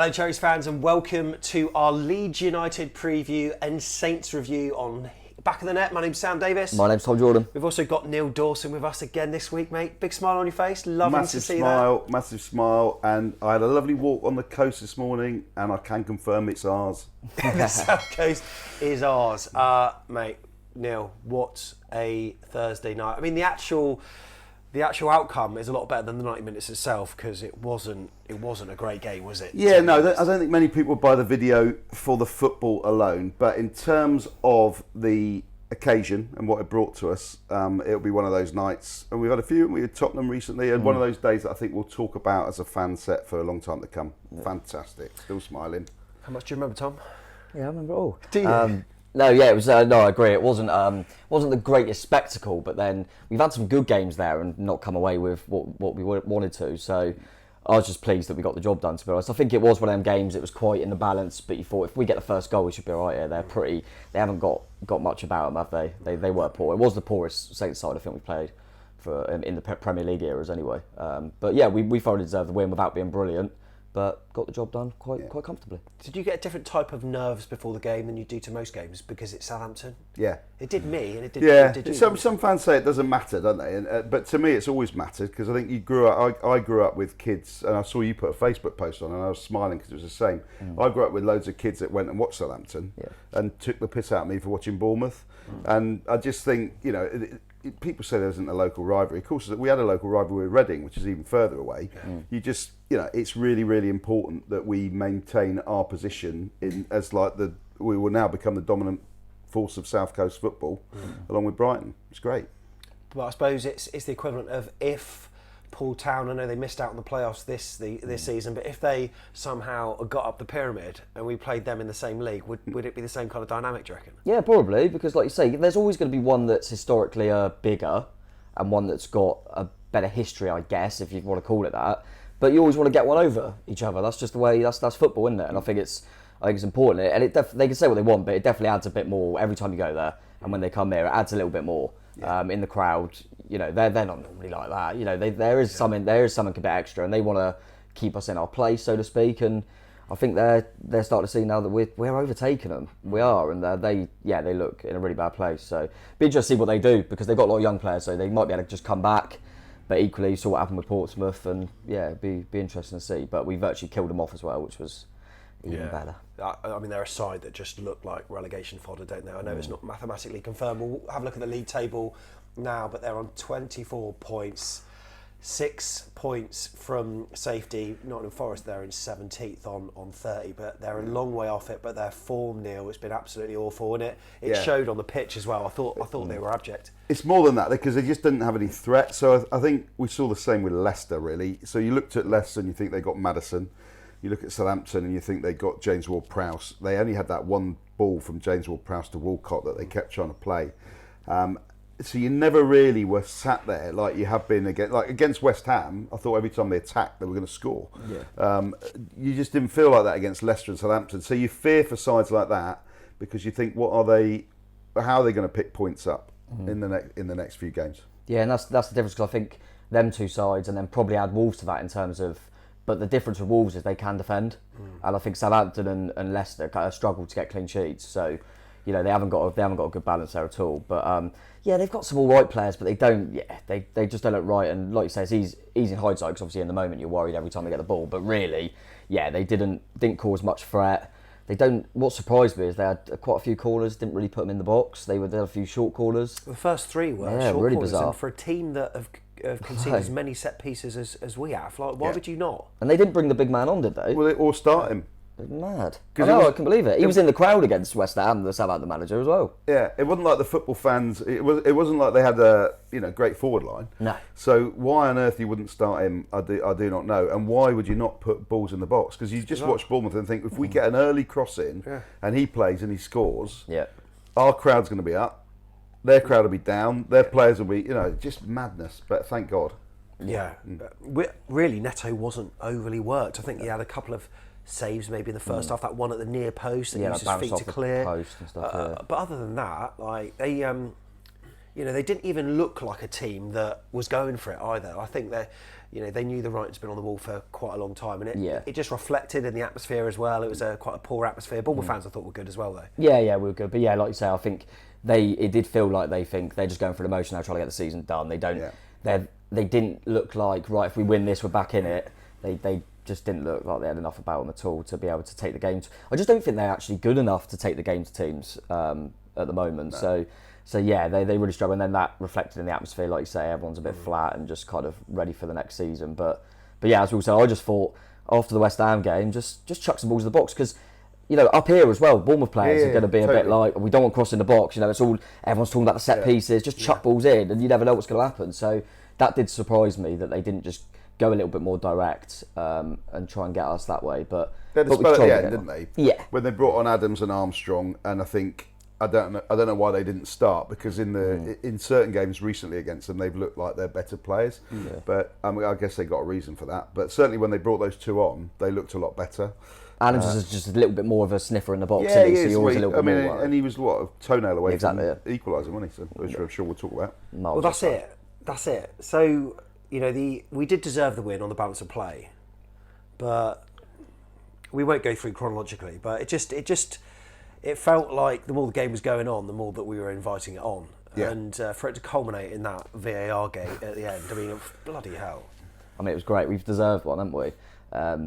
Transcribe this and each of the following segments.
Hello Cherries fans and welcome to our Leeds United preview and Saints review on Back of the Net. My name's Sam Davis. My name's Tom Jordan. We've also got Neil Dawson with us again this week, mate. Big smile on your face, loving to see that. Massive smile, and I had a lovely walk on the coast this morning and I can confirm it's ours. The South Coast is ours. Mate, Neil, what a Thursday night. I mean, the actual outcome is a lot better than the 90 minutes itself because it wasn't a great game, was it? Yeah, no, I don't think many people buy the video for the football alone, but in terms of the occasion and what it brought to us, it'll be one of those nights, and we've had a few. We had Tottenham recently, and one of those days that I think we'll talk about as a fan set for a long time to come. Yeah. Fantastic, still smiling. How much do you remember, Tom? Yeah, I remember it all. Do you? No, yeah, it was. No, I agree. It wasn't the greatest spectacle, but then we've had some good games there and not come away with what we wanted to. So I was just pleased that we got the job done. To be honest, I think it was one of them games. It was quite in the balance, but you thought if we get the first goal, we should be all right here. They haven't got much about them, have they? They were poor. It was the poorest Saints side I think we played for in the Premier League eras anyway. But yeah, we thoroughly deserved the win without being brilliant. But got the job done quite comfortably. Did you get a different type of nerves before the game than you do to most games because it's Southampton? Yeah. It did me, and it did. Yeah. It did you. Some fans say it doesn't matter, don't they? And, but to me, it's always mattered because I think you grew up. I grew up with kids, and I saw you put a Facebook post on, and I was smiling because it was the same. I grew up with loads of kids that went and watched Southampton and took the piss out of me for watching Bournemouth, and I just think people say there isn't a local rivalry. Of course, we had a local rivalry with Reading, which is even further away. You just, it's really, really important that we maintain our position we will now become the dominant force of South Coast football, along with Brighton. It's great. Well, I suppose it's the equivalent of if Poole Town, I know they missed out on the playoffs this season, but if they somehow got up the pyramid and we played them in the same league, would it be the same kind of dynamic, do you reckon? Yeah, probably, because like you say, there's always going to be one that's historically bigger and one that's got a better history, I guess, if you want to call it that. But you always want to get one over each other. That's just the way, that's football, isn't it? And I think it's important. And they can say what they want, but it definitely adds a bit more every time you go there. And when they come here, it adds a little bit more. In the crowd, they're not normally like that. There is something a bit extra, and they want to keep us in our place, so to speak. And I think they're starting to see now that we're overtaking them. We are, and they look in a really bad place. So be interested to see what they do because they've got a lot of young players, so they might be able to just come back. But equally, you saw what happened with Portsmouth, and it'd be interesting to see. But we virtually killed them off as well, which was even better. I mean, they're a side that just look like relegation fodder, don't they? I know it's not mathematically confirmed. We'll have a look at the league table now, but they're on 24 points, 6 points from safety. Nottingham Forest, they're in 17th on 30, but they're a long way off it. But their form, Neil, it's been absolutely awful, and it showed on the pitch as well. I thought they were abject. It's more than that because they just didn't have any threat. So I think we saw the same with Leicester, really. So you looked at Leicester and you think they got Maddison. You look at Southampton and you think they got James Ward-Prowse. They only had that one ball from James Ward-Prowse to Walcott that they kept trying to play. So you never really were sat there like you have been against West Ham. I thought every time they attacked, they were going to score. Yeah. You just didn't feel like that against Leicester and Southampton. So you fear for sides like that because you think, how are they going to pick points up in the next few games? Yeah, and that's the difference because I think them two sides, and then probably add Wolves to that in terms of. But the difference with Wolves is they can defend, and I think Southampton and Leicester kind of struggle to get clean sheets. So, they haven't got a good balance there at all. But they've got some all right players, but they don't. Yeah, they just don't look right. And like you say, it's easy in hindsight because obviously in the moment you're worried every time they get the ball. But really, they didn't cause much threat. They don't. What surprised me is they had quite a few corners. Didn't really put them in the box. They had a few short corners. The first three were short really corners, bizarre. and for a team that have conceded as many set pieces as we have, why would you not? And they didn't bring the big man on, did they? Well, they all start him. Mad. I can believe it. He was in the crowd against West Ham, the Southampton manager as well. Yeah, it wasn't like the football fans. It wasn't like they had a great forward line. No. So why on earth you wouldn't start him? I do not know. And why would you not put balls in the box? Because you just watch Bournemouth and think if we get an early cross in and he plays and he scores, our crowd's going to be up. Their crowd will be down. Their players will be, just madness. But thank God. Yeah. Really, Neto wasn't overly worked. I think he had a couple of saves maybe in the first half. That one at the near post that he used his feet to clear. Post and stuff, but other than that, they they didn't even look like a team that was going for it either. I think they knew the writing's been on the wall for quite a long time, and it just reflected in the atmosphere as well. It was quite a poor atmosphere. Bournemouth fans I thought were good as well, though. Yeah, we were good. But yeah, like you say, I think it did feel like they think they're just going for the motion. They're trying to get the season done. They don't. Yeah. They didn't look like, right, if we win this, we're back in it. They just didn't look like they had enough about them at all to be able to take the game. I just don't think they're actually good enough to take the game to teams at the moment. No. So yeah, they really struggle, and then that reflected in the atmosphere. Like you say, everyone's a bit flat and just kind of ready for the next season. But yeah, as we said, I just thought after the West Ham game, just chuck some balls in the box, because up here as well, Bournemouth players are going to be a bit like, we don't want crossing the box. It's all, everyone's talking about the set pieces. Just chuck balls in, and you never know what's going to happen. So that did surprise me that they didn't just go a little bit more direct and try and get us that way. But they had a spell at the end, didn't they? Yeah. When they brought on Adams and Armstrong, and I don't know why they didn't start, because in certain games recently against them, they've looked like they're better players. Yeah. But I guess they got a reason for that. But certainly when they brought those two on, they looked a lot better. Adams is just a little bit more of a sniffer in the box. Yeah, he is. So always a little bit more worried. And he was a toenail away from equalising, wasn't he? So, which I'm sure we'll talk about. Well, that's it. So we did deserve the win on the balance of play, but we won't go through chronologically. But it felt like the more the game was going on, the more that we were inviting it on. Yeah. And for it to culminate in that VAR game at the end, I mean, bloody hell. I mean, it was great. We've deserved one, haven't we?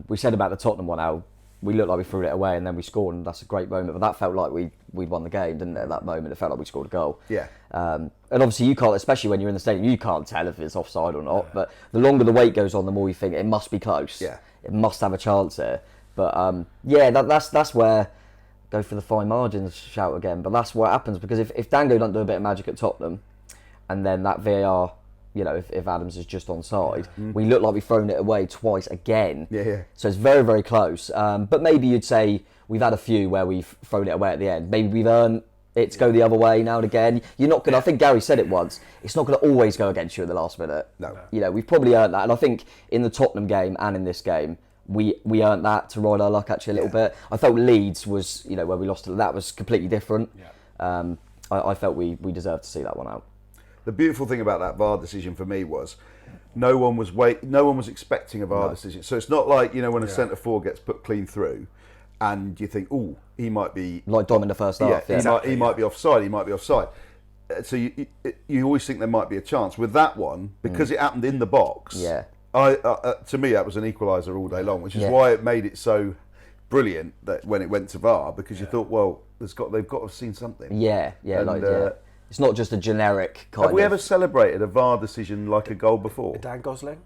We said about the Tottenham one how we looked like we threw it away and then we scored, and that's a great moment. But that felt like we'd won the game, didn't it? At that moment, it felt like we scored a goal. Yeah. And obviously you can't, especially when you're in the stadium, you can't tell if it's offside or not. Yeah. But the longer the wait goes on, the more you think it must be close. Yeah. It must have a chance here. But that's where, go for the fine margins shout again, but that's what happens, because if Dango doesn't do a bit of magic at Tottenham, and then that VAR, if Adams is just onside, we look like we've thrown it away twice again. Yeah. So it's very, very close. But maybe you'd say we've had a few where we've thrown it away at the end. Maybe we've earned it to go the other way now and again. You're not going to, I think Gary said it once, it's not going to always go against you in the last minute. No. We've probably earned that. And I think in the Tottenham game and in this game, we earned that to ride our luck actually a little bit. I felt Leeds was, where we lost it, that was completely different. Yeah. I felt we deserved to see that one out. The beautiful thing about that VAR decision for me was no one was expecting a VAR decision. So it's not like, when a centre forward gets put clean through and you think, oh, he might be... Like Dom in the first half. Yeah, he might be offside. So you always think there might be a chance. With that one, because it happened in the box, to me that was an equaliser all day long, which is why it made it so brilliant that when it went to VAR, because you thought, well, they've got to have seen something. Yeah. It's not just a generic kind of... Have we ever celebrated a VAR decision like a goal before? Dan Gosling?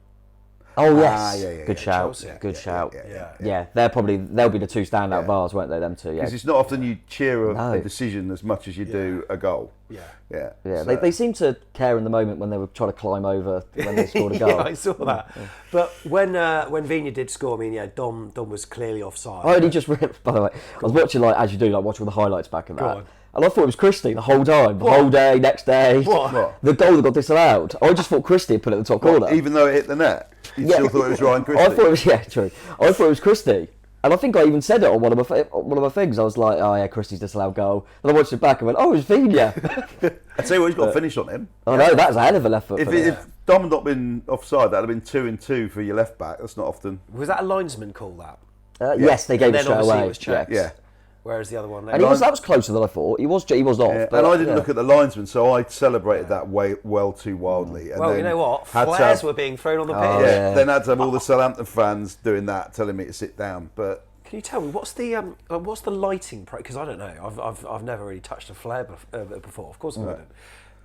Oh, yes. Good shout. Chelsea. Good shout. Yeah, they'll be the two standout VARs, won't they, them two? Because it's not often you cheer a decision as much as you do a goal. Yeah. So. They seem to care in the moment when they were trying to climb over when they scored a goal. I saw that. But when Vina did score, Dom was clearly offside. I only just ripped, by the way. I was watching, as you do, watching all the highlights back of that. And I thought it was Christie the whole time, the whole day, next day. What? The goal that got disallowed. I just thought Christie had put it in the top corner. Even though it hit the net? You still thought it was Ryan Christie? I thought it was, true. I thought it was Christie. And I think I even said it on one of my things. I was like, oh yeah, Christie's disallowed goal. And I watched it back and went, oh, it's Vina. I'd say he's got a finish on him. I know, that's a hell of a left foot. If Dom had not been offside, that would have been 2-2 for your left back. That's not often. Was that a linesman call that? Yes, they gave it straight away. It was checked. Yeah. Whereas the other one... And that was closer than I thought. He was off. Yeah. But, and I didn't look at the linesman, so I celebrated that well too wildly. And well, you know what? Flares were being thrown on the pitch. Then I had to have all the Southampton fans doing that, telling me to sit down. But can you tell me what's the lighting? Because I don't know. I've never really touched a flare before. Of course I haven't.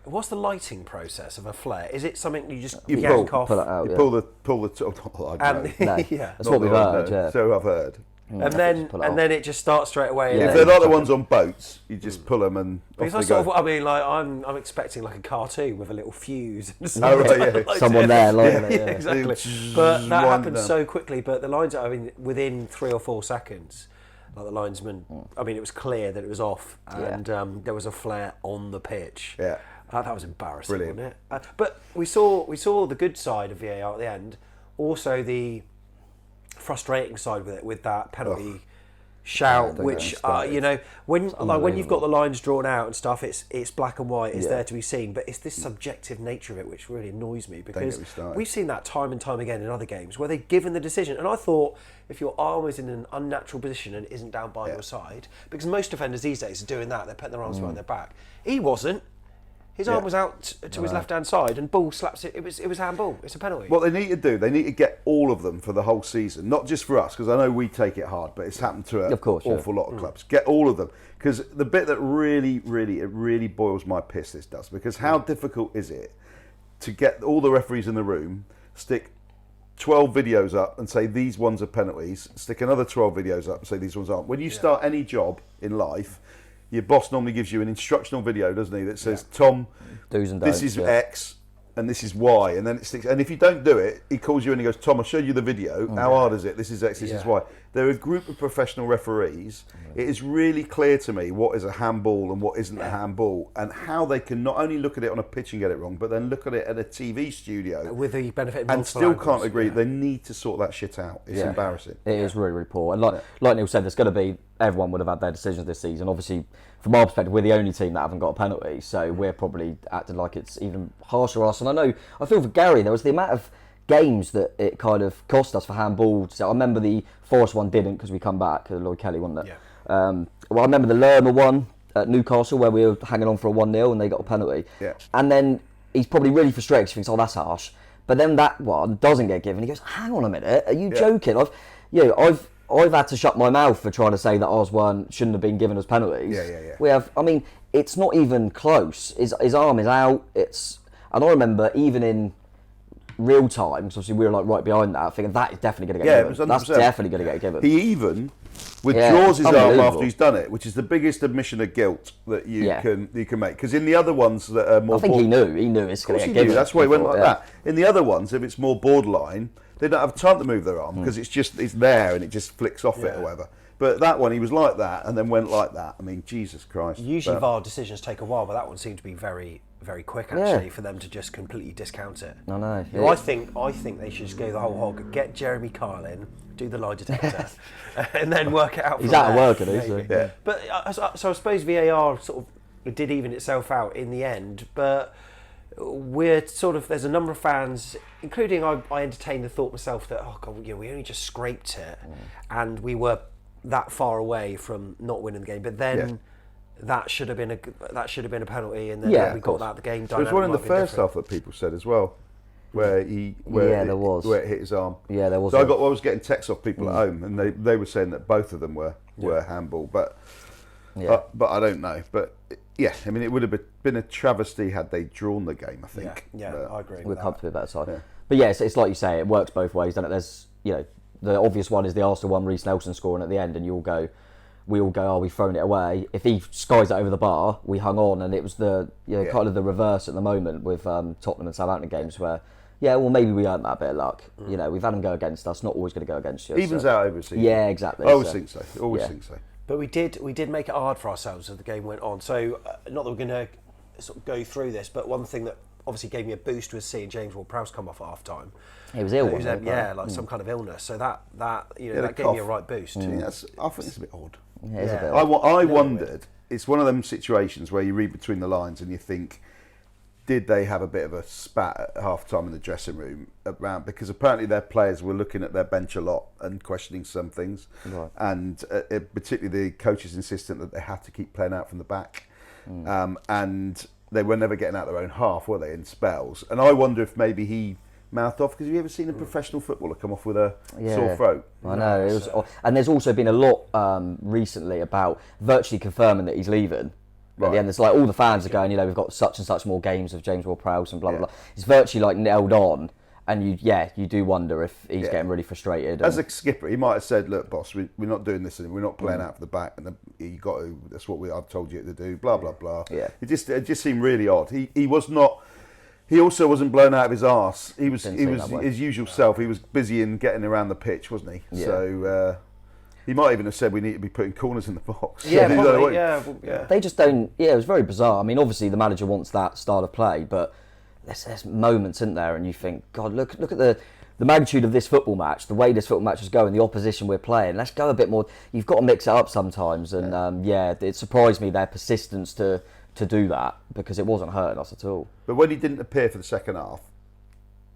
What's the lighting process of a flare? Is it something you just yank off? Pull it out. You pull the top. That's what we've heard. Yeah. So I've heard. And then it just starts straight away. If they're not the ones on boats, you just pull them and off they go. I'm expecting like a cartoon with a little fuse. Someone there, exactly. But that happened so quickly. But the lines, within 3 or 4 seconds, like the linesman, it was clear that it was off, and there was a flare on the pitch. Yeah, that was embarrassing, brilliant. Wasn't it? But we saw the good side of VAR at the end. Also the frustrating side with that penalty shout, don't which get me you know, when you've got unbelievable. the lines drawn out and stuff, it's black and white, it's Yeah. there to be seen. But it's this subjective nature of it which really annoys me, because me started. we've seen that time and time again in other games where they've given the decision. And I thought, if your arm is in an unnatural position and isn't down by your side, because most defenders these days are doing that, they're putting their arms behind their back. He wasn't. His arm was out to his left-hand side, and Ball slaps it. It was handball. It's a penalty. What they need to do, they need to get all of them for the whole season, not just for us, because I know we take it hard, but it's happened to an awful lot of clubs. Get all of them, because the bit that really boils my piss, this does, because how difficult is it to get all the referees in the room, stick 12 videos up and say these ones are penalties, stick another 12 videos up and say these ones aren't. When you start any job in life, your boss normally gives you an instructional video, doesn't he, that says, Tom, Do's and this don'ts, is X and this is Y, and then it sticks. And if you don't do it, he calls you and he goes, Tom, I showed you the video. How hard is it? This is X, this is Y. They're a group of professional referees. It is really clear to me what is a handball and what isn't a handball, and how they can not only look at it on a pitch and get it wrong, but then look at it at a TV studio with the benefit of and multiple still angles. can't agree. They need to sort that shit out. It's embarrassing. It is really, really poor. And like Neil said, there's going to be, everyone would have had their decisions this season. Obviously, from our perspective, we're the only team that haven't got a penalty, so we're probably acting like it's even harsher on us. And I feel for Gary, there was the amount of games that it kind of cost us for handball. So I remember the Forest one didn't, because we come back, Lloyd Kelly, wasn't it? Yeah. Well, I remember the Lerma one at Newcastle where we were hanging on for a 1-0 and they got a penalty. Yeah. And then he's probably really frustrated, he thinks, oh, that's harsh. But then that one doesn't get given. He goes, hang on a minute, are you joking? I've had to shut my mouth for trying to say that ours shouldn't have been given as penalties. Yeah. We have, I mean, it's not even close. His arm is out. And I remember even in real time, because obviously we were like right behind that, thinking that is definitely going to get given. That's definitely going to get given. He even withdraws his arm unbelievable. after he's done it, which is the biggest admission of guilt that you can make. Because in the other ones that are more, I think he knew it's going to get given. That's why he went like that. In the other ones, if it's more borderline, they don't have time to move their arm because it's there and it just flicks off it or whatever. But that one, he was like that and then went like that. I mean, Jesus Christ. Usually VAR decisions take a while, but that one seemed to be very, very quick, actually, for them to just completely discount it. I know. Well, I think they should just go the whole hog, get Jeremy Kyle in, do the lie detector, and then work it out from He's out of there, work, isn't he? So. Yeah. But so I suppose VAR sort of did even itself out in the end, but we're sort of, there's a number of fans, including I entertained the thought myself that, oh God, we only just scraped it and we were that far away from not winning the game, but then that should have been a penalty, and then we got that the game. There was one in the first half that people said as well, where there was where it hit his arm. Yeah, there was. So I was getting texts off people at home, and they were saying that both of them were handball, but I don't know. But yeah, I mean, it would have been a travesty had they drawn the game, I think. Yeah, I agree. We're comfortably better side. Yeah. But yeah, it's like you say, it works both ways, doesn't it? There's, the obvious one is the Arsenal one, Reece Nelson scoring at the end, and we all go, oh, we've thrown it away. If he skies it over the bar, we hung on, and it was the kind of the reverse at the moment with Tottenham and Southampton games where, well, maybe we earned that bit of luck. We've had them go against us, not always going to go against you. Evens out over season. Yeah, exactly. I always think so. Think so. But we did make it hard for ourselves as the game went on. So not that we're going to sort of go through this, but one thing that obviously gave me a boost was seeing James Ward-Prowse come off at half time. He was ill, wasn't he? Like some kind of illness. So that gave me a right boost. I think it's a bit odd. Yeah, it's a bit odd. I wondered. It's one of them situations where you read between the lines and you think, did they have a bit of a spat at half time in the dressing room around? Because apparently their players were looking at their bench a lot and questioning some things, and particularly the coaches insistent that they had to keep playing out from the back, and they were never getting out their own half, were they, in spells? And I wonder if maybe he mouthed off, because have you ever seen a professional footballer come off with a sore throat? I know. It was, and there's also been a lot recently about virtually confirming that he's leaving. At the end, it's like all the fans are going, we've got such and such more games of James Ward-Prowse and blah, blah, blah. It's virtually like nailed on. And you do wonder if he's getting really frustrated. As a skipper, he might have said, "Look, boss, we're not doing this anymore. We're not playing out for the back, and you got to. That's what I've told you to do." Blah blah blah. Yeah. It just seemed really odd. He was not. He also wasn't blown out of his arse. He was his usual self. He was busy in getting around the pitch, wasn't he? Yeah. So he might even have said we need to be putting corners in the box. Yeah, probably, They just don't. Yeah, it was very bizarre. I mean, obviously the manager wants that style of play, but there's moments in there, and you think, God, look at the the magnitude of this football match, the way this football match is going, the opposition we're playing, let's go a bit more. You've got to mix it up sometimes. And it surprised me, their persistence to do that, because it wasn't hurting us at all. But when he didn't appear for the second half,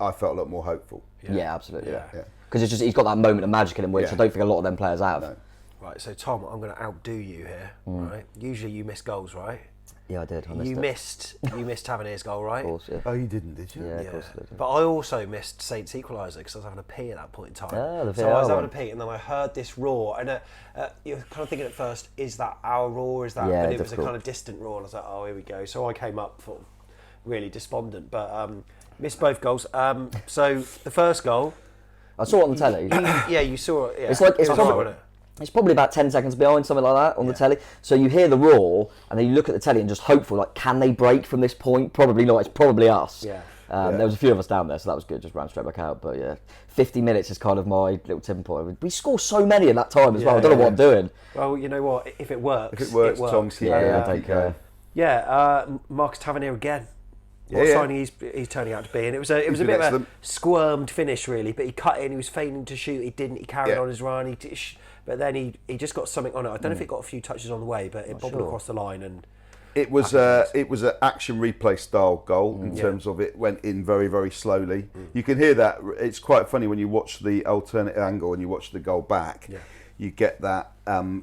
I felt a lot more hopeful. Yeah, absolutely. Because it's just, he's got that moment of magic in him, which I don't think a lot of them players have. No. Right, so Tom, I'm going to outdo you here. Right, usually you miss goals, right? Yeah, I did. You missed Tavernier's goal, right? Of course, yeah. Oh, you didn't, did you? Yeah, of course I did. But I also missed Saints equaliser because I was having a pee at that point in time. The so I was VAR having a pee, and then I heard this roar, and you're kind of thinking at first, is that our roar? Is that? Yeah, but it was a difficult. kind of distant roar, and I was like, oh, here we go. So I came up for really despondent, but missed both goals. So the first goal, I saw it on the telly. yeah, you saw it. Yeah. It's like It's it's probably about 10 seconds behind, something like that, on the telly. So you hear the roar, and then you look at the telly and just hopeful, like, can they break from this point? Probably not. It's probably us. Yeah. There was a few of us down there, so that was good. Just ran straight back out. But yeah, 50 minutes is kind of my little tipping point. We score so many in that time as well. I don't know what I'm doing. Well, you know what? If it works, If it works, Tom, Yeah, I don't care. Yeah, Marcus Tavernier again. What signing he's turning out to be, and it was a bit of a squirmed finish really. But he cut in. He was feigning to shoot. He didn't. He carried on his run. But then he just got something on it. I don't know if it got a few touches on the way, but it bobbled across the line and. It was an action replay style goal in terms of it went in very, very slowly. You can hear that. It's quite funny when you watch the alternate angle and you watch the goal back. Yeah. You get that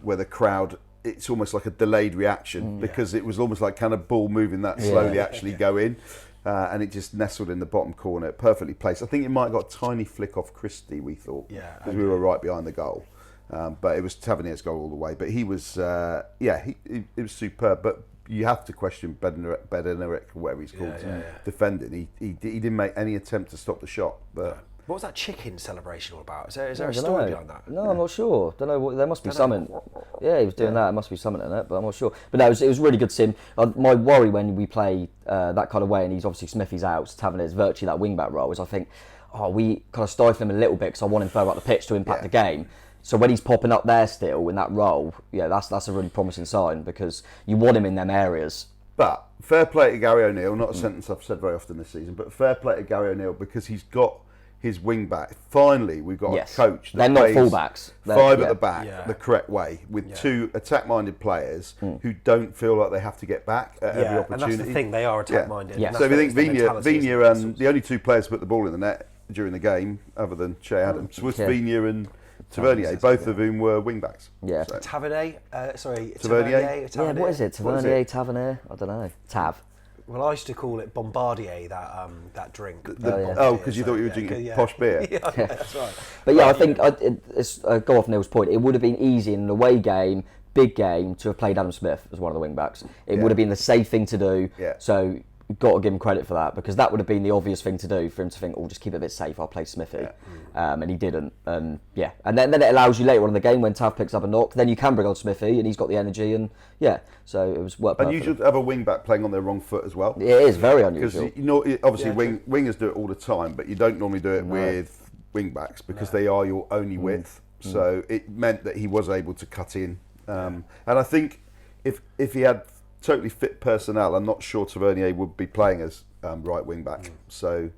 where the crowd. It's almost like a delayed reaction because it was almost like kind of ball moving that slowly actually go in. And it just nestled in the bottom corner, perfectly placed. I think it might have got a tiny flick off Christie, we thought, because we were right behind the goal. But it was Tavernier's goal all the way. But he was, it was superb. But you have to question Bednarek, whatever he's called, defending. He didn't make any attempt to stop the shot. But what was that chicken celebration all about? Is there a story behind that? No, I'm not sure. Don't know. There must be something. Yeah, he was doing that. There must be something in it, but I'm not sure. But no, it was really good to see him. My worry when we play that kind of way, and he's obviously Smithy's out, Tavernier's virtually that wing back role, is I think, we kind of stifle him a little bit because I want him further up the pitch to impact the game. So when he's popping up there still in that role, that's a really promising sign because you want him in them areas. But fair play to Gary O'Neill, not a sentence I've said very often this season, but fair play to Gary O'Neill because he's got his wing back. Finally, we've got a coach that they're not plays fullbacks. Five at the back the correct way with two attack-minded players who don't feel like they have to get back at every opportunity. And that's the thing, they are attack-minded. Yeah. So if you think Vigna and the only two players who put the ball in the net during the game, other than Che Adams, was Vigna and Tavernier, both of whom were wing backs. Yeah. So. Tavernier. Tavernier. Yeah, what is it? Tavernier, Tavernier? I don't know. Tav. Well, I used to call it Bombardier, that drink. Because you thought you were drinking posh beer. Yeah, that's right. But yeah, I think it's go off Neil's point. It would have been easy in an away game, big game, to have played Adam Smith as one of the wing backs. It would have been the safe thing to do. Yeah. So you've got to give him credit for that because that would have been the obvious thing to do for him to think, just keep it a bit safe. I'll play Smithy, and he didn't. And then it allows you later on in the game when Tav picks up a knock, then you can bring on Smithy, and he's got the energy, and so it was worked. Unusual to have a wing back playing on their wrong foot as well. It is very unusual because obviously wingers do it all the time, but you don't normally do it with wing backs because they are your only width. So it meant that he was able to cut in, and I think if he had totally fit personnel, I'm not sure Tavernier would be playing as right wing back. So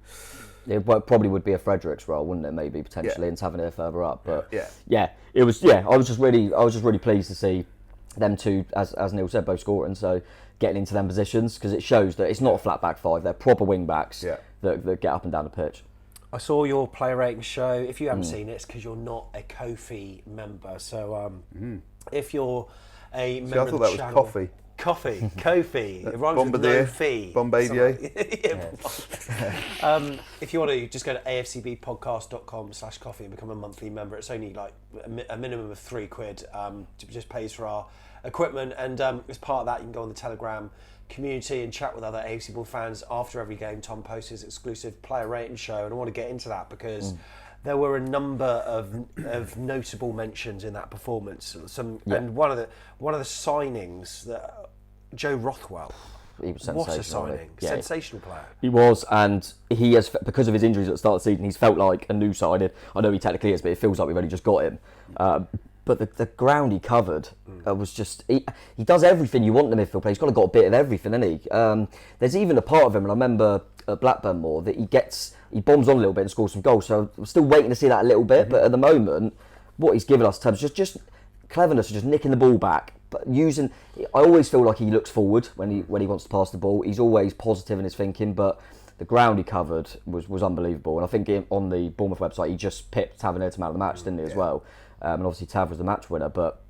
it probably would be a Fredericks role, wouldn't it? Maybe potentially, and Tavernier further up. But it was. I was just really pleased to see them two, as Neil said, both scoring. So getting into them positions because it shows that it's not a flat back five; they're proper wing backs that get up and down the pitch. I saw your player rating show. If you haven't seen it, it's because you're not a Ko-fi member. So if you're a member of the that channel, was coffee. Kofi. It rhymes with no fee. Bombardier. If you want to, just go to afcbpodcast.com/coffee and become a monthly member. It's only like a minimum of £3. Just pays for our equipment, and as part of that, you can go on the Telegram community and chat with other AFC Ball fans after every game. Tom posts his exclusive player rating show, and I want to get into that because there were a number of notable mentions in that performance. And one of the signings that Joe Rothwell. He was what a signing! Sensational player. He was, and he has, because of his injuries at the start of the season, he's felt like a new signing. I know he technically is, but it feels like we've only just got him. But the ground he covered was just... He does everything you want in the midfield play. He's got a bit of everything, hasn't he? There's even a part of him, and I remember at Blackburn more, that he gets he bombs on a little bit and scores some goals. So I'm still waiting to see that a little bit. But at the moment, what he's given us in terms of just cleverness, just nicking the ball back, but using. I always feel like he looks forward when he wants to pass the ball. He's always positive in his thinking, but the ground he covered was unbelievable. And I think on the Bournemouth website, he just pipped Tav to man of the match, didn't he, as well? And obviously Tav was the match winner, but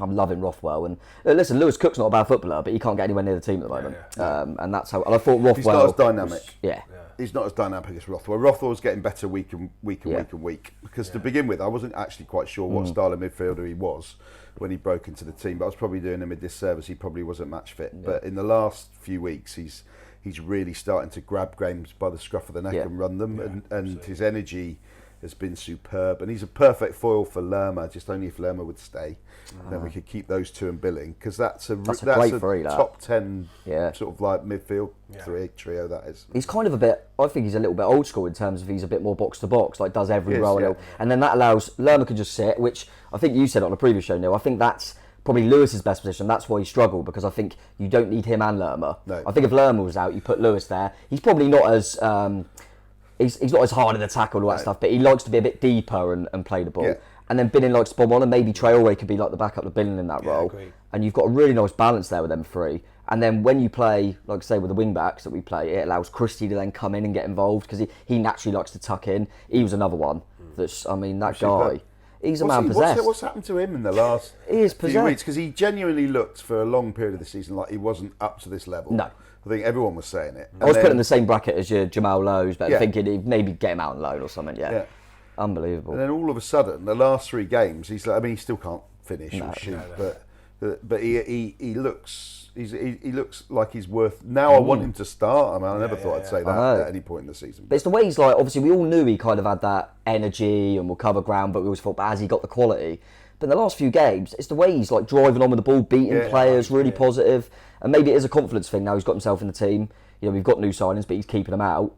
I'm loving Rothwell. And listen, Lewis Cook's not a bad footballer, but he can't get anywhere near the team at the moment. And that's how. And I thought Rothwell. He's not as dynamic. He's not as dynamic as Rothwell. Rothwell's getting better week and week. Because to begin with, I wasn't actually quite sure what style of midfielder he was when he broke into the team. But I was probably doing him a disservice. He probably wasn't match fit. Yeah. But in the last few weeks, he's really starting to grab games by the scruff of the neck and run them. And his energy has been superb. And he's a perfect foil for Lerma, just only if Lerma would stay. Then we could keep those two in billing, because that's a top 10 sort of like midfield trio, that is. He's kind of a bit, I think he's a little bit old school in terms of he's a bit more box to box, like does every role. And then that allows Lerma can just sit, which I think you said on a previous show, Neil. I think that's probably Lewis's best position. That's why he struggled, because I think you don't need him and Lerma. No. I think if Lerma was out, you put Lewis there. He's probably not as he's not as hard in the tackle and all that stuff, but he likes to be a bit deeper and play the ball. Yeah. And then Billing likes to bomb on, and maybe Traore could be like the backup to Billing in that role. Agreed. And you've got a really nice balance there with them three. And then when you play, like I say, with the wing backs that we play, it allows Christie to then come in and get involved, because he naturally likes to tuck in. He was another one. That guy, he's a man possessed. What's happened to him in the last few weeks? Because he genuinely looked for a long period of the season like he wasn't up to this level. No. I think everyone was saying it. I was putting him in the same bracket as your Jamal Lowe's, but thinking he'd maybe get him out on loan or something. Yeah. Unbelievable. And then all of a sudden, the last 3 games, he's like, I mean, he still can't finish or shoot, but he looks like he's worth. Now I want him to start. I mean, I never thought I'd say that at any point in the season. But it's the way he's like. Obviously, we all knew he kind of had that energy and will cover ground, but we always thought, but has he got the quality? But in the last few games, it's the way he's like driving on with the ball, beating players, really positive. And maybe it is a confidence thing now. He's got himself in the team. You know, we've got new signings, but he's keeping them out.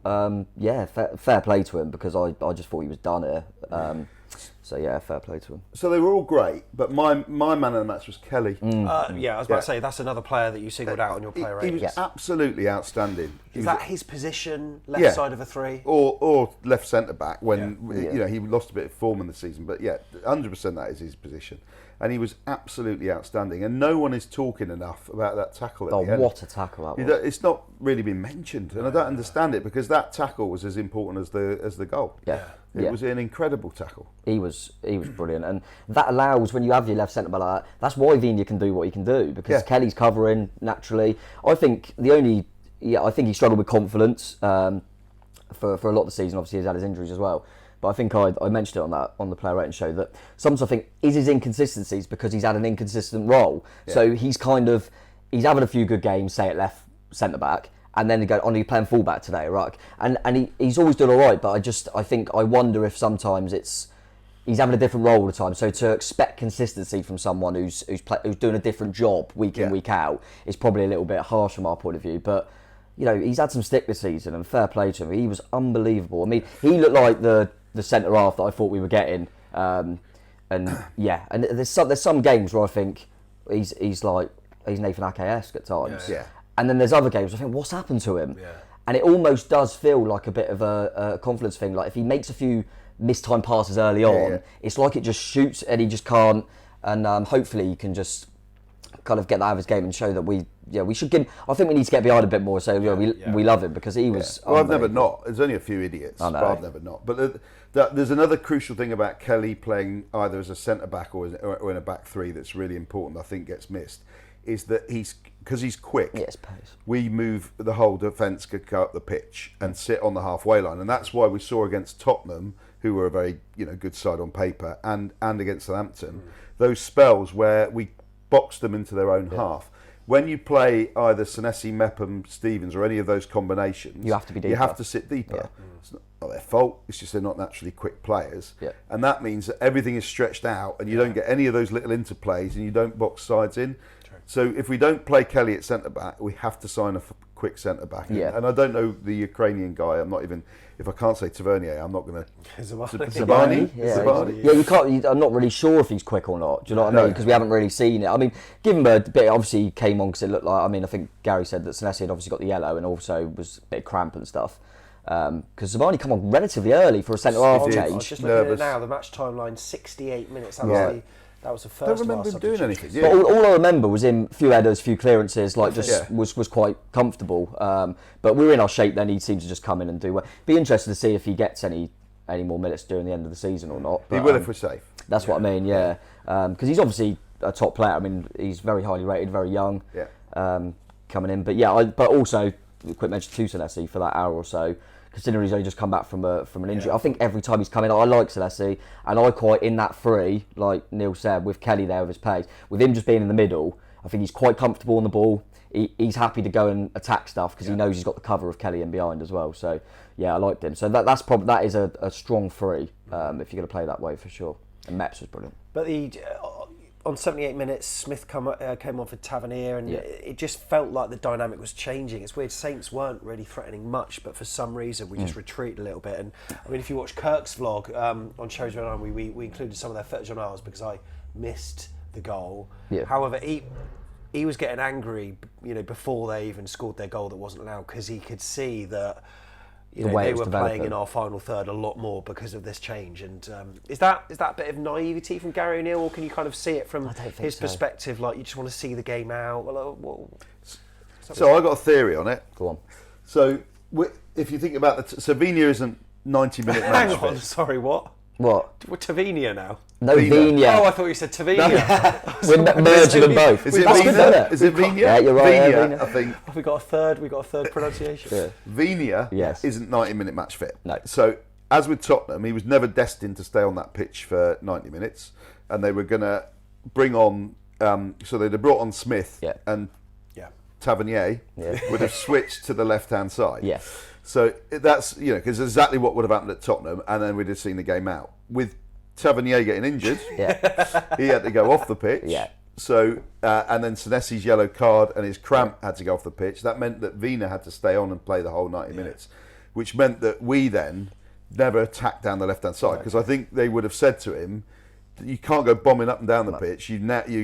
Fair play to him, because I just thought he was done here. Fair play to him. So they were all great, but my man of the match was Kelly. I was about to say, that's another player that you singled out on your player rating. He was absolutely outstanding. Is that his position, left side of a 3? Or left centre-back, when he lost a bit of form in the season. But 100% that is his position. And he was absolutely outstanding. And no one is talking enough about that tackle at the end. What a tackle that was. It's not really been mentioned. And I don't understand it, because that tackle was as important as the goal. It was an incredible tackle. He was brilliant, and that allows, when you have your left centre back like that, that's why Vigna can do what he can do, because Kelly's covering naturally. I think I think he struggled with confidence for a lot of the season. Obviously, he's had his injuries as well. But I think I mentioned it on the player rating show that sometimes I think is his inconsistencies because he's had an inconsistent role. Yeah. So he's having a few good games, say at left centre back, and then he's playing full back today, right? And he's always doing all right, but I wonder if sometimes he's having a different role all the time. So to expect consistency from someone who's doing a different job week in, week out is probably a little bit harsh from our point of view. But you know, he's had some stick this season, and fair play to him. He was unbelievable. I mean, he looked like the centre half that I thought we were getting. And there's some games where I think he's Nathan Ake-esque at times. Yeah. And then there's other games I think, what's happened to him? Yeah. And it almost does feel like a bit of a confidence thing. Like if he makes a few mistimed passes early on, it's like it just shoots and he just can't. And hopefully he can just kind of get that out of his game and show that we should give him, I think we need to get behind a bit more. So we love him, because he was. Well, I've never not. There's only a few idiots, but I've never not. But there's another crucial thing about Kelly playing either as a centre back or in a back 3 that's really important. I think gets missed, is that because he's quick. Yes, pace. We move the whole defence could go up the pitch and sit on the halfway line, and that's why we saw against Tottenham, who were a very good side on paper, and against Southampton, those spells where we boxed them into their own half. When you play either Senesi, Mepham, Stevens, or any of those combinations, you have to be deeper. You have to sit deeper. Yeah. It's not their fault. It's just they're not naturally quick players, and that means that everything is stretched out, and you don't get any of those little interplays, and you don't box sides in. True. So if we don't play Kelly at centre back, we have to sign a quick centre back. Yeah. And I don't know the Ukrainian guy. I'm not even. If I can't say Tavernier, I'm not going to. Zabani? Yeah, you can't. I'm not really sure if he's quick or not. Do you know what I mean? Because we haven't really seen it. I mean, give him a bit. Obviously, he came on because it looked like. I mean, I think Gary said that Senesi had obviously got the yellow and also was a bit cramp and stuff. Because Zavani come on relatively early for a centre-half I was change. just looking at it Nervous. now, the match timeline, 68 minutes. Yeah. That was the I don't first remember of him our doing substitutions. anything. Yeah. But all I remember was him, few headers, few clearances, like just Yeah. was quite comfortable. But we were in our shape then. He seemed to just come in and do well. Be interested to see if he gets any more minutes during the end of the season or not. He But, will if we're safe. That's what I mean. Yeah, because he's obviously a top player. I mean, he's very highly rated, very young. Yeah. Coming in, but yeah, but also a quick mention to Celesi for that hour or so. Considering he's only just come back from an injury, I think every time he's come in, I like Celesi, and I quite in that three, like Neil said, with Kelly there with his pace, with him just being in the middle, I think he's quite comfortable on the ball. He's happy to go and attack stuff because he knows he's got the cover of Kelly in behind as well. So yeah, I liked him. So that is a strong three if you're going to play that way for sure. And Meps was brilliant. But on 78 minutes, Smith came on for Tavernier, and it just felt like the dynamic was changing. It's weird. Saints weren't really threatening much, but for some reason we just retreated a little bit. And I mean, if you watch Kirk's vlog on Cherries, we included some of their footage on ours because I missed the goal. Yeah. However, he was getting angry, before they even scored their goal that wasn't allowed, because he could see that. The way they it was were developing. playing in our final third a lot more because of this change. And is that a bit of naivety from Gary O'Neill, or can you kind of see it from his perspective, like you just want to see the game out? So I got a theory on it. Go on. So if you think about Vina isn't 90-minute match Hang on, fit. sorry, what? What? We're Tavernier now. No, Vina. Vina. Oh, I thought you said Tavernier. We're merging them both. Is it That's good, isn't Vina? it? Is it Vina? Yeah, you're right. Vina, Vina. I think. We got a third pronunciation. Yeah. Vina Yes. isn't 90-minute match fit. No. So as with Tottenham, he was never destined to stay on that pitch for 90 minutes, and they were going to bring on. So they'd have brought on Smith, Yeah. and Yeah. Tavernier would have switched to the left-hand side. Yeah. So that's because exactly what would have happened at Tottenham, and then we'd have seen the game out. With Tavernier getting injured, he had to go off the pitch. Yeah. So and then Senesi's yellow card and his cramp had to go off the pitch. That meant that Vina had to stay on and play the whole 90 minutes, which meant that we then never attacked down the left-hand side, because I think they would have said to him, you can't go bombing up and down the pitch. You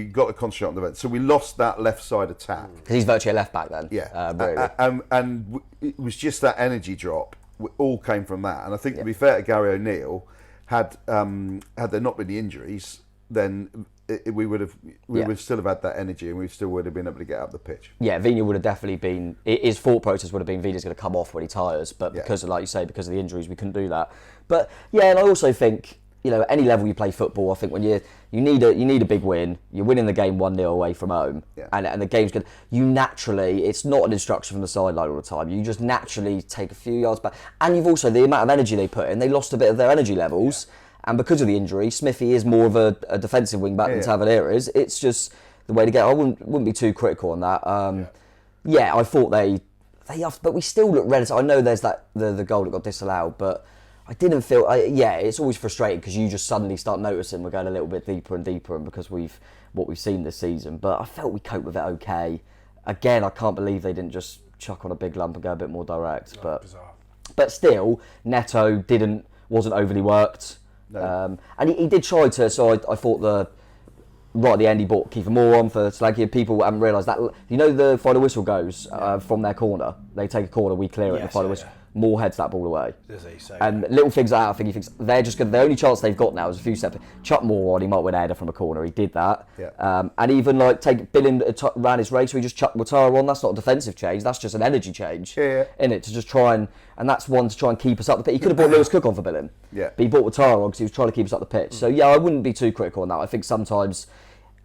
got to concentrate on the defence. So we lost that left side attack. Because he's virtually a left back then. Yeah, Really. and it was just that energy drop. All came from that. And I think to be fair to Gary O'Neill, had there not been the injuries, then we would still have had that energy, and we still would have been able to get up the pitch. Yeah, Vina would have definitely been. His thought process would have been Vina's going to come off when he tires, but because of, like you say, because of the injuries, we couldn't do that. But yeah, and I also think, at any level you play football, I think when you need a big win, you're winning the game 1-0 away from home, and the game's good. You naturally, it's not an instruction from the sideline all the time. You just naturally take a few yards back, and you've also the amount of energy they put in. They lost a bit of their energy levels, and because of the injury, Smithy is more of a defensive wing back than Tavernier is. It's just the way to get. I wouldn't be too critical on that. I thought they but we still look relative. I know there's the goal that got disallowed, but I didn't feel. It's always frustrating because you just suddenly start noticing we're going a little bit deeper and deeper, and because what we've seen this season. But I felt we coped with it okay. Again, I can't believe they didn't just chuck on a big lump and go a bit more direct. But still, Neto wasn't overly worked, and he did try to. So I thought right at the end he brought Kiefer Moore on for Slagia. People haven't realised that. The final whistle goes from their corner. They take a corner, we clear it. The final whistle. Moore heads that ball away. And little things like that, I think he thinks they're just good. The only chance they've got now is a few steps. Chuck Moore on, he might win a header from a corner. He did that. And even take Billing ran his race, where he just chucked Watara on. That's not a defensive change. That's just an energy change. In it to just try and that's one to try and keep us up the pitch. He could have brought Lewis Cook on for Billing. But he brought Watara on because he was trying to keep us up the pitch. So I wouldn't be too critical on that. I think sometimes,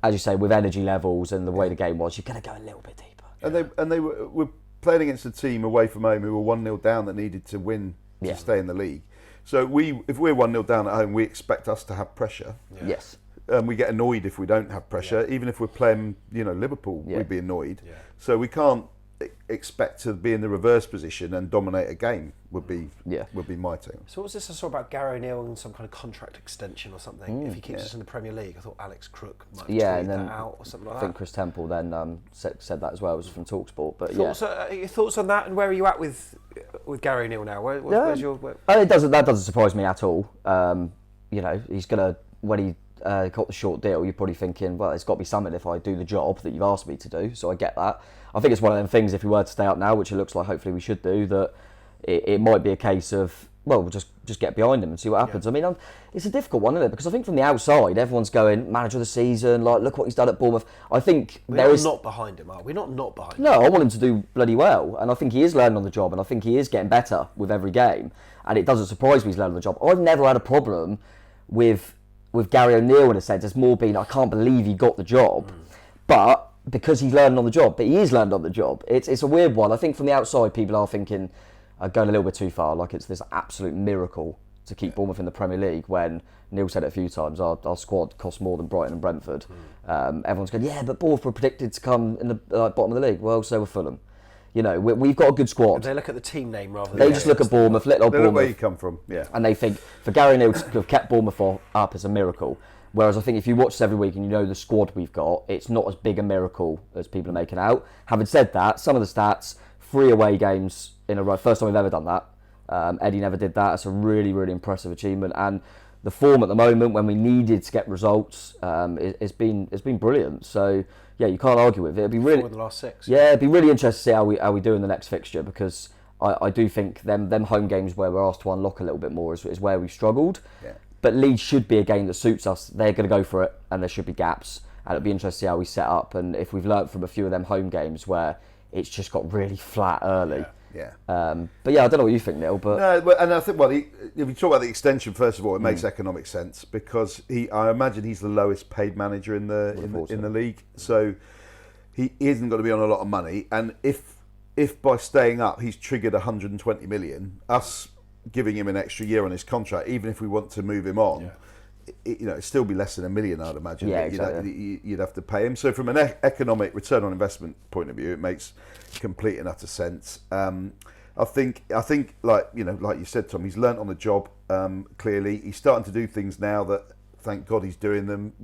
as you say, with energy levels and the way the game was, you're going to go a little bit deeper. And they were playing against a team away from home who were 1-0 down that needed to win to stay in the league. So if we're 1-0 down at home, we expect us to have pressure. Yes. We get annoyed if we don't have pressure. Even if we're playing, Liverpool, we'd be annoyed. So we can't expect to be in the reverse position and dominate a game. Would be my team. So what was this I saw about Gary O'Neill and some kind of contract extension or something? If he keeps us in the Premier League, I thought Alex Crook might have tweeted that out or something like that. I think Chris Temple then said that as well. It was from TalkSport. But your thoughts on that, and where are you at with Gary O'Neill now? Where's your? That doesn't surprise me at all. He's gonna, when he got the short deal, you're probably thinking, well, it's got to be something if I do the job that you've asked me to do. So I get that. I think it's one of them things. If we were to stay up now, which it looks like, hopefully we should do, that it might be a case of, well, we'll just get behind him and see what happens. I mean, it's a difficult one, isn't it? Because I think from the outside, everyone's going, manager of the season, like, look what he's done at Bournemouth. I think we're not behind him, are we? Not behind him. No, I want him to do bloody well. And I think he is learning on the job, and I think he is getting better with every game. And it doesn't surprise me he's learning on the job. I've never had a problem with Gary O'Neill in a sense. It's more been, I can't believe he got the job. But because he's learning on the job, but he is learning on the job. It's a weird one. I think from the outside, people are thinking, going a little bit too far, like it's this absolute miracle to keep Bournemouth in the Premier League, when Neil said it a few times, our squad costs more than Brighton and Brentford. Everyone's going, yeah, but Bournemouth were predicted to come in the bottom of the league. Well, so were Fulham. You know, we've got a good squad. They look at the team name rather than... They just look at Bournemouth, little They Bournemouth. look where you come from, yeah. And they think, for Gary O'Neill to have kept Bournemouth up is a miracle. Whereas I think if you watch this every week and you know the squad we've got, it's not as big a miracle as people are making out. Having said that, some of the stats, 3 away games in a row, first time we've ever done that. Eddie never did that. It's a really, really impressive achievement. And the form at the moment, when we needed to get results, it's been brilliant. So yeah, you can't argue with it. It'd be really 4 in the last 6. Yeah, it'd be really interesting to see how we do in the next fixture, because I do think them home games where we're asked to unlock a little bit more is where we've struggled. Yeah. But Leeds should be a game that suits us. They're going to go for it, and there should be gaps. And it'll be interesting to see how we set up, and if we've learnt from a few of them home games where it's just got really flat early. Yeah. But yeah, I don't know what you think, Neil. But No, and I think, well, if you talk about the extension, first of all, it makes economic sense, because I imagine he's the lowest paid manager in the league, so he isn't going to be on a lot of money. And if by staying up he's triggered 120 million, us giving him an extra year on his contract, even if we want to move him on, it'd still be less than $1 million, I'd imagine. Yeah, exactly. You'd have to pay him. So from an economic return on investment point of view, it makes complete and utter sense. I think, like you said, Tom, he's learnt on the job. Clearly, he's starting to do things now that, thank God, he's doing them.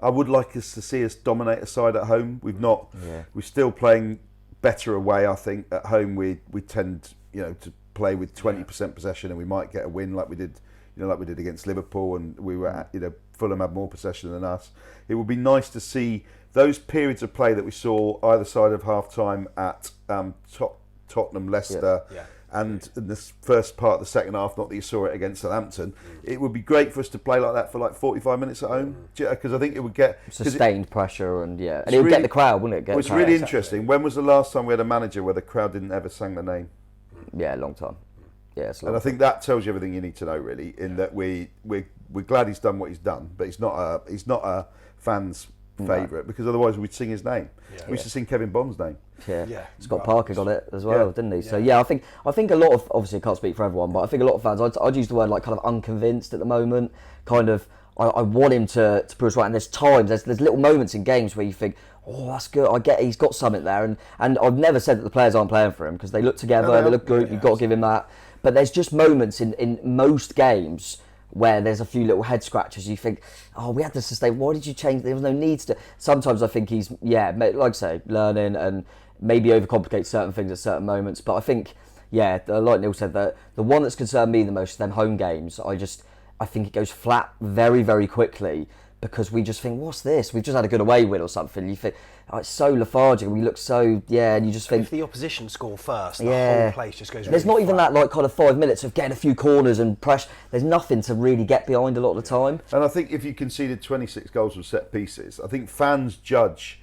I would like us to see us dominate a side at home. We've not. Yeah. We're still playing better away. I think at home we tend to play with 20% possession, and we might get a win like we did. Like we did against Liverpool, and we were, Fulham had more possession than us. It would be nice to see those periods of play that we saw either side of half-time at Tottenham, Leicester, and in the first part of the second half, not that you saw it against Southampton. It would be great for us to play like that for like 45 minutes at home, because I think it would get... Sustained pressure, and it would get the crowd, wouldn't it? It's really interesting. When was the last time we had a manager where the crowd didn't ever sing the name? Yeah, a long time. Yeah, and I think that tells you everything you need to know, really. In that we're glad he's done what he's done, but he's not a fan's favourite, because otherwise we'd sing his name. Yeah. We used to sing Kevin Bond's name. Yeah. Scott Parker got it as well, didn't he? So I think a lot of, obviously I can't speak for everyone, but I think a lot of fans, I'd use the word like kind of unconvinced at the moment. Kind of, I want him to prove us right. And there's times, there's little moments in games where you think, oh, that's good. I get he's got something there, and I've never said that the players aren't playing for him, because they look together, they look good. You've got to give him that. But there's just moments in most games where there's a few little head scratches. You think, oh, we had to sustain. Why did you change? There was no need to. Sometimes I think he's, like I say, learning and maybe overcomplicate certain things at certain moments. But I think, like Neil said, that the one that's concerned me the most is them home games. I think it goes flat very, very quickly, because we just think, what's this? We've just had a good away win or something. You think, oh, it's so lethargic. We look so, and you just think... If the opposition score first, the whole place just goes... There's not even that like kind of 5 minutes of getting a few corners and pressure. There's nothing to really get behind a lot of the time. And I think if you conceded 26 goals from set pieces, I think fans judge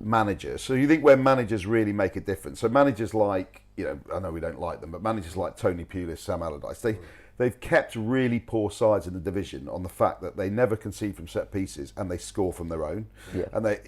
managers. So you think where managers really make a difference. So managers like, I know we don't like them, but managers like Tony Pulis, Sam Allardyce, they've kept really poor sides in the division on the fact that they never concede from set pieces and they score from their own. Yeah. And they,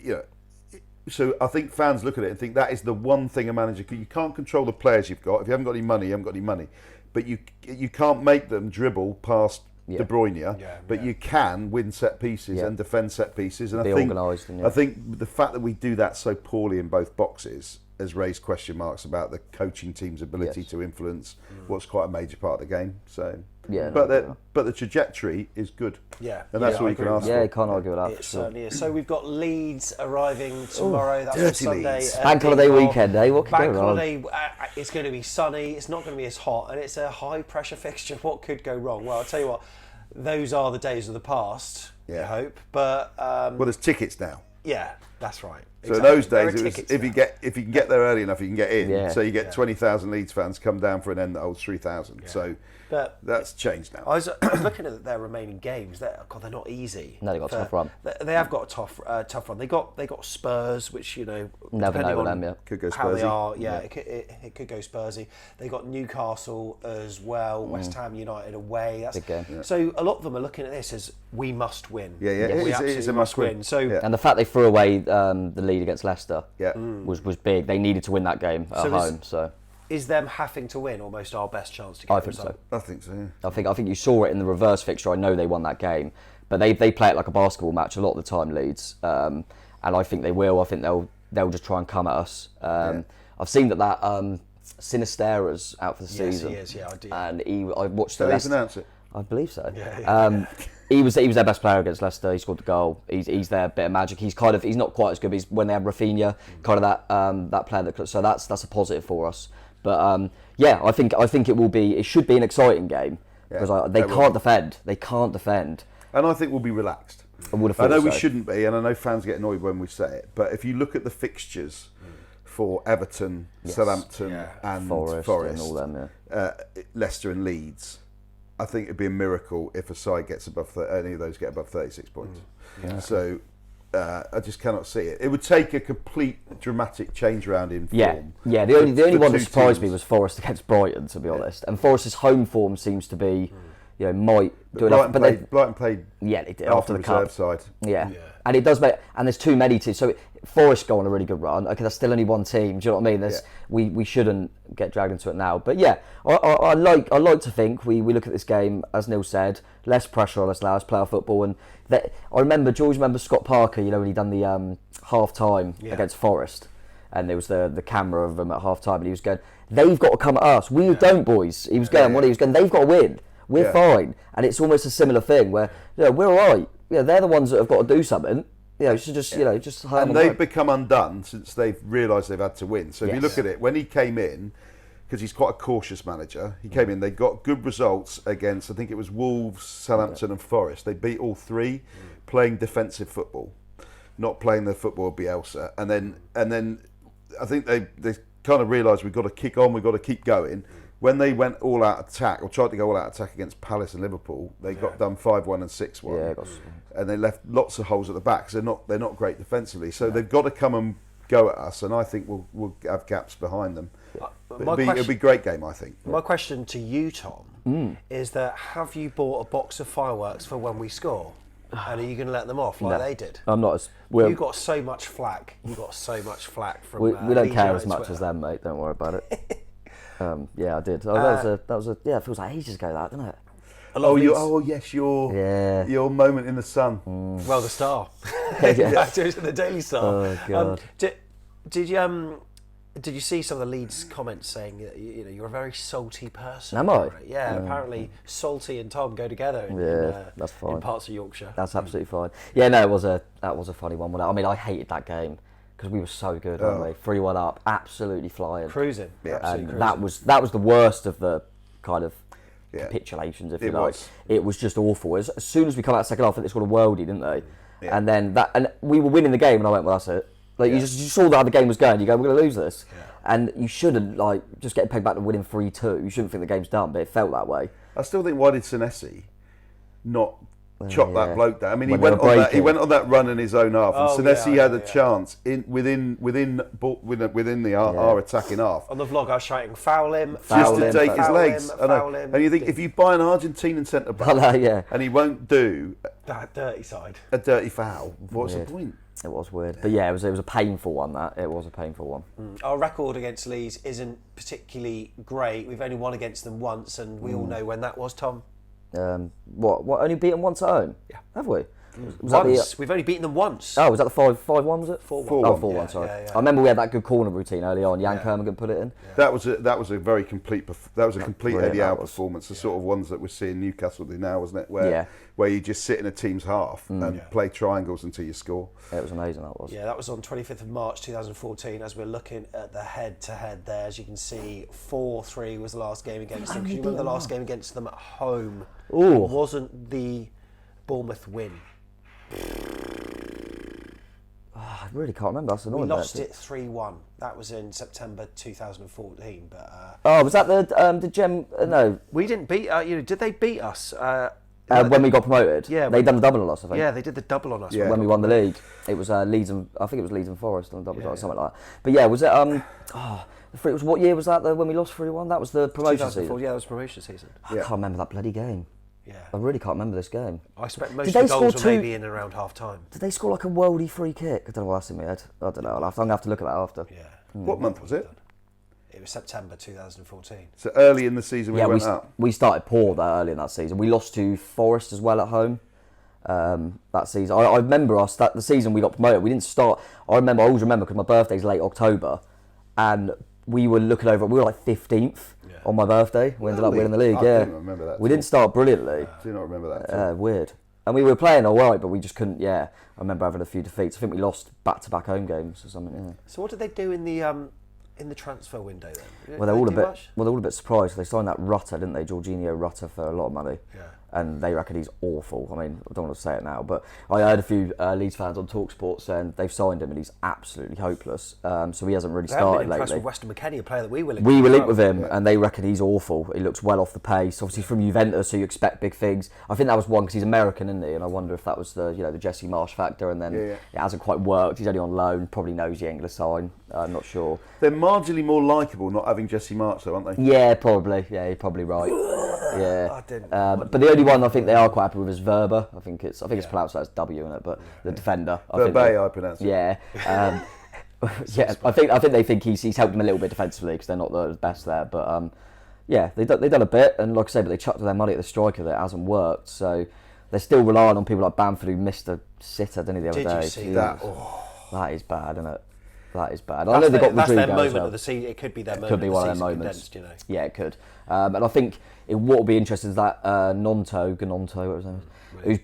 so I think fans look at it and think that is the one thing a manager can. You can't control the players you've got. If you haven't got any money, you haven't got any money. But you can't make them dribble past De Bruyne. But you can win set pieces and defend set pieces. And I think the fact that we do that so poorly in both boxes has raised question marks about the coaching team's ability to influence what's quite a major part of the game. So, but the trajectory is good. Yeah, and that's all you can ask for. Yeah, you can't argue with that. It certainly is. So we've got Leeds arriving tomorrow. That's Sunday. Bank holiday weekend, eh? What could Bank go wrong? holiday. It's going to be sunny. It's not going to be as hot, and it's a high pressure fixture. What could go wrong? Well, I'll tell you what. Those are the days of the past. I hope, but well, there's tickets now. Yeah, that's right. So in those There are days, it was tickets if you can get there early enough, you can get in. Yeah. So you get 20,000 Leeds fans come down for an end that holds 3,000. So But that's changed now. I was looking at their remaining games. They're not easy. No, they got a tough run. They have got a tough run. They got Spurs, which Never depending know with on them, yeah. Could go how they Spursy. are. Yeah, it could go Spursy. They got Newcastle as well. West Ham United away. That's Big game. So a lot of them are looking at this as we must win. Yeah, yeah. We It is absolutely a must win. So And the fact they threw away the lead against Leicester Yeah. was big. They needed to win that game at home. So is them having to win almost our best chance to get I a think result? so. I think so, yeah. I think you saw it in the reverse fixture. I know they won that game, but they play it like a basketball match a lot of the time, Leeds, and I think they will. I think they'll just try and come at us. I've seen that Sinistera's out for the season. Yes, he is. Yeah, I do. And I watched So the they Leicester. pronounce it. I believe so. Yeah. He was their best player against Leicester. He scored the goal. He's their bit of magic. He's not quite as good. But he's when they had Rafinha, kind of that player that. So that's a positive for us. But I think it should be an exciting game because they can't defend. They can't defend. And I think we'll be relaxed. I would have I thought know we so. shouldn't be, and I know fans get annoyed when we say it, but if you look at the fixtures for Everton, Southampton and Forest and all them, Leicester and Leeds, I think it'd be a miracle if a side gets above any of those get above 36 points. So I just cannot see it. It would take a complete dramatic change around in form. Yeah. The only one that two surprised me teams. was Forest against Brighton, to be honest. And Forest's home form seems to be, might do enough. Brighton played they did half after the the cup. reserve side. Yeah. And it does make, and there's too many teams. So Forest go on a really good run. Okay, that's still only one team. Do you know what I mean? We shouldn't get dragged into it now. But yeah, I like to think we look at this game, as Neil said, less pressure on us now, let's play our football. And I remember Scott Parker, when he done the half time against Forest, and there was the camera of him at half time, and he was going, they've got to come at us. We don't, boys. He was going, he was going, they've got to win. We're fine. And it's almost a similar thing where we're all right. They're the ones that have got to do something. Should just And they've become undone since they've realised they've had to win. So if you look at it, when he came in, because he's quite a cautious manager, he came in, they got good results against, I think it was Wolves, Southampton and Forest. They beat all three playing defensive football, not playing the football of Bielsa. And then I think they kind of realised we've got to kick on, we've got to keep going. When they went all out attack, or tried to go all out attack against Palace and Liverpool, they got done 5-1 and 6-1. And they left lots of holes at the back, because they're not great defensively. So they've got to come and go at us, and I think we'll have gaps behind them. It'll be a great game, I think. My question to you, Tom, is that have you bought a box of fireworks for when we score? And are you going to let them off like they did? I'm not as... You got so much flack. You got so much flack from we don't Leeds care United as much Twitter. as them, mate. Don't worry about it. I did. That was a. Yeah, it feels like ages ago, that, doesn't it? Your moment in the sun. Well, the Star. Yeah. Back to the Daily Star. Oh, God. Did you see some of the Leeds comments saying that you're a very salty person? Am I? Yeah, apparently salty and Tom go together. That's fine. In parts of Yorkshire. That's absolutely fine. Yeah, no, that was a funny one. I mean, I hated that game because we were so good, weren't we? 3-1 up, absolutely flying, cruising. And Absolutely cruising. that was the worst of the kind of capitulations, if you like. Was. It was just awful. As soon as we come out second half, they scored a worldie, didn't they? Yeah. And then and we were winning the game, and I went, well, that's it. Like you saw how the game was going. You go, we're going to lose this, and you shouldn't just get pegged back to winning 3-2. You shouldn't think the game's done, but it felt that way. I still think, why did Senesi not chop that bloke down? I mean, he When went on that run in his own half, and Senesi had a chance within our attacking half. On the vlog, I was shouting, foul him, Just to take his legs. foul him. And you think, if you buy an Argentinian centre back and he won't do that dirty side. a dirty foul, what's the point? It was weird, but yeah, it was a painful one. It was a painful one. Our record against Leeds isn't particularly great. We've only won against them once, and we all know when that was, Tom. What? Only beaten once at home? Yeah, have we? Was Once. We've only beaten them once. Oh, was that the 5-1? Was it 4-1? 4-1. Sorry. Yeah. I remember we had that good corner routine early on. Jan Kermigan put it in. That was a very complete. That was a complete Brilliant, Eddie that Howe was. performance. The sort of ones that we're seeing Newcastle do now, wasn't it? Where you just sit in a team's half and play triangles until you score. It was amazing. That was. Yeah, that was on 25th of March 2014. As we're looking at the head-to-head there, as you can see, 4-3 was the last game against them. Because you remember the last game against them at home? Ooh. It wasn't the Bournemouth win. really can't remember. That's annoying. We lost it 3-1. That was in September 2014. But was that the Gem? No, we didn't beat. Did they beat us? when we got promoted. Yeah, they done the double on us. I think. Yeah, they did the double on us. Yeah. When we won the league, it was Leeds and I think it was Leeds and Forest on the double or something like that. But yeah, was it? It was what year was that? When we lost 3-1? That was the promotion season. Yeah, that was promotion season. I can't remember that bloody game. Yeah. I really can't remember this game. I expect most of the goals were maybe in and around half time. Did they score like a worldy free kick? I don't know why that's in my head. I don't know. I'm going to have to look at that after. Yeah. What month was it? It was September 2014. So early in the season we went up. We started poor that early in that season. We lost to Forest as well at home that season. I remember the season we got promoted. We didn't start. I always remember because my birthday's late October, and we were looking over. We were like 15th on my birthday. We ended up winning the league. I didn't remember that. We didn't start brilliantly. I do not remember that. Weird. And we were playing all right, but we just couldn't. Yeah, I remember having a few defeats. I think we lost back-to-back home games or something. Yeah. So what did they do in the transfer window then? Well, they're all a bit surprised. They signed that Rutter, didn't they? Jorginho Rutter for a lot of money. Yeah. And they reckon he's awful. I mean, I don't want to say it now, but I heard a few Leeds fans on TalkSport saying they've signed him and he's absolutely hopeless. So he hasn't really started impressed lately. with Weston McKennie, a player that we were linked with him, and they reckon he's awful. He looks well off the pace. Obviously, he's from Juventus, so you expect big things. I think that was one because he's American, isn't he? And I wonder if that was the Jesse Marsh factor. And then it hasn't quite worked. He's only on loan. Probably knows the English sign. I'm not sure. They're marginally more likeable not having Jesse March, though, aren't they? Yeah, probably. Yeah, you're probably right. Yeah. But the only one I think they are quite happy with is Verba. I think it's pronounced as W in it, but the defender. I pronounce it. Yeah. Yeah, I think they think he's helped them a little bit defensively because they're not the best there. But yeah, they've done a bit, and like I say, but they chucked their money at the striker that hasn't worked. So they're still relying on people like Bamford who missed a sitter, didn't he, the other day? Did you see that? That is bad, isn't it? That is bad. I know they got that's Rodrigo their moment as well. of the season. It could be their moment. Could be one of their moments. Yeah, it could. And I think what will be interesting is that Gnonto, whatever his name is,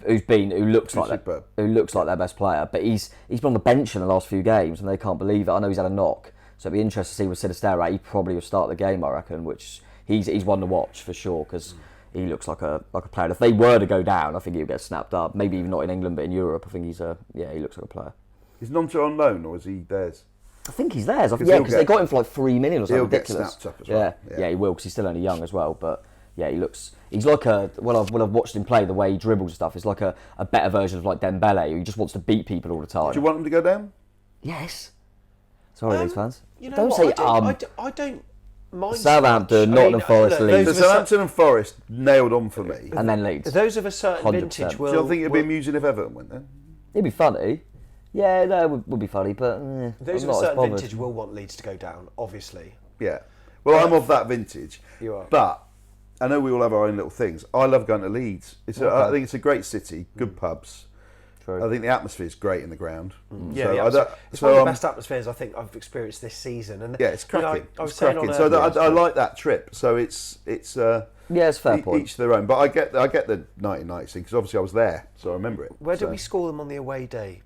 who looks like their best player, but he's been on the bench in the last few games and they can't believe it. I know he's had a knock, so it'll be interesting to see with Sinisterra. He probably will start the game, I reckon, which he's one to watch for sure because he looks like a player. And if they were to go down, I think he'll get snapped up. Maybe even not in England, but in Europe, I think he looks like a player. Is Gnonto on loan or is he theirs? I think he's theirs. Because they got him for like 3 million or something ridiculous. He'll get snapped up as well. Yeah, he will because he's still only young as well. But yeah, he's like when I've watched him play, the way he dribbles and stuff, he's like a better version of like Dembele, who just wants to beat people all the time. Do you want him to go down? Yes. Sorry, Leeds fans. Don't say I don't mind. Southampton, Nottingham Forest, Leeds. So Southampton and Forest nailed on for me. And then Leeds. Those of a certain 100%. vintage will... Do you think it'd be amusing if Everton went then? It'd be funny. Yeah, no, it would be funny, but those of a certain vintage will want Leeds to go down, obviously. Yeah. Well, I'm of that vintage. You are. But I know we all have our own little things. I love going to Leeds. I think it's a great city, good pubs. True. I think the atmosphere is great in the ground. Yeah, it's one of the best atmospheres I think I've experienced this season. And yeah, it's cracking. I cracking. So I like that trip. So it's it's a fair point. Each their own. But I get the 1990 thing because obviously I was there, so I remember it. Where did we score them on the away day?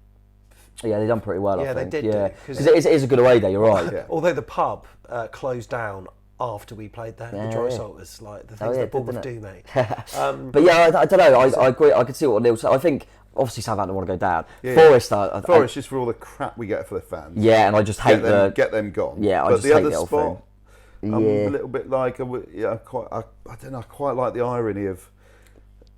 Yeah, they done pretty well. I think. They did. Yeah, because it is a good away day. You're right. Yeah. Although the pub closed down after we played there, the dry salt was like the things that Bournemouth do, mate. But yeah, I don't know. I agree. I could see what Neil said. I think obviously Southampton want to go down. Yeah. Forest, just for all the crap we get for the fans. Yeah, and I just hate get them gone. Yeah, I but just the hate other the spot, thing. I'm a little bit like I don't know. I quite like the irony of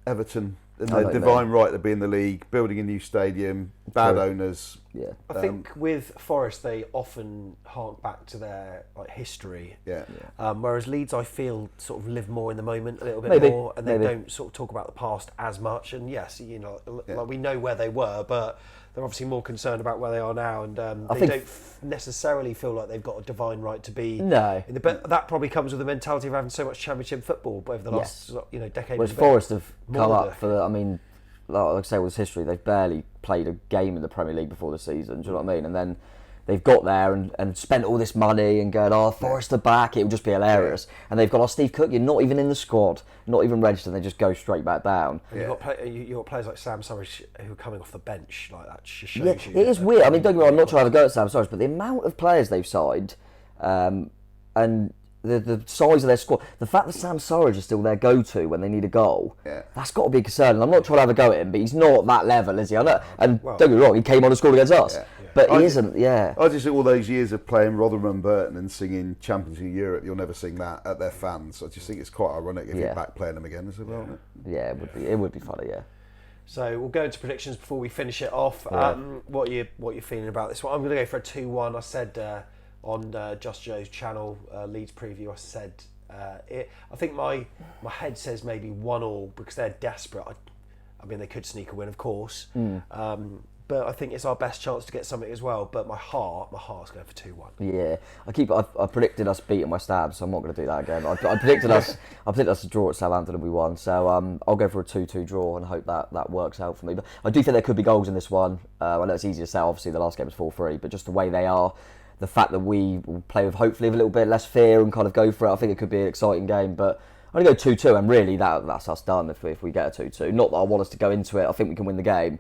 Everton and the divine right to be in the league, building a new stadium, bad owners. Yeah, I think with Forest they often hark back to their history. Yeah. Whereas Leeds, I feel, sort of live more in the moment a little bit more, and they don't sort of talk about the past as much. And yes, like we know where they were, but they're obviously more concerned about where they are now, and they don't necessarily feel like they've got a divine right to be. No, but that probably comes with the mentality of having so much Championship football over the last decade. Whereas Forest have come up for. I mean, like I say, with history, they've barely played a game in the Premier League before the season. Do you know what I mean? And then they've got there and spent all this money and going, Forest are back. It would just be hilarious. And they've got Steve Cook. You're not even in the squad, not even registered. They just go straight back down. And you've got players like Sam Surridge who are coming off the bench. Like that just shows you. It is weird. I mean, don't get me wrong, I'm not trying to go at Sam Surridge, but the amount of players they've signed, and the size of their squad, the fact that Sam Surridge is still their go-to when they need a goal, that's got to be a concern. And I'm not trying to have a go at him, but he's not that level, is he? I know, and don't get me wrong, he came on and scored against us, but he isn't. I just think all those years of playing Rotherham and Burton and singing Champions of Europe, you'll never sing that at their fans. I just think it's quite ironic if you're back playing them again as well. Yeah, it would be funny. Yeah. So we'll go into predictions before we finish it off. What are you feeling about this one? I'm going to go for a 2-1. I said on Just Joe's channel, Leeds Preview, I said I think my head says maybe 1-1 because they're desperate. I mean, they could sneak a win, of course, but I think it's our best chance to get something as well. But my heart's going for 2-1. Yeah, I predicted us beating West Ham, so I'm not going to do that again. I predicted us to draw at Southampton and we won. So I'll go for a 2-2 draw and hope that works out for me. But I do think there could be goals in this one. I know it's easy to say. Obviously, the last game was 4-3, but just the way they are, the fact that we will play with hopefully a little bit less fear and kind of go for it, I think it could be an exciting game. But I'm going to go 2-2, and really that's us done if we get a 2-2. Not that I want us to go into it. I think we can win the game.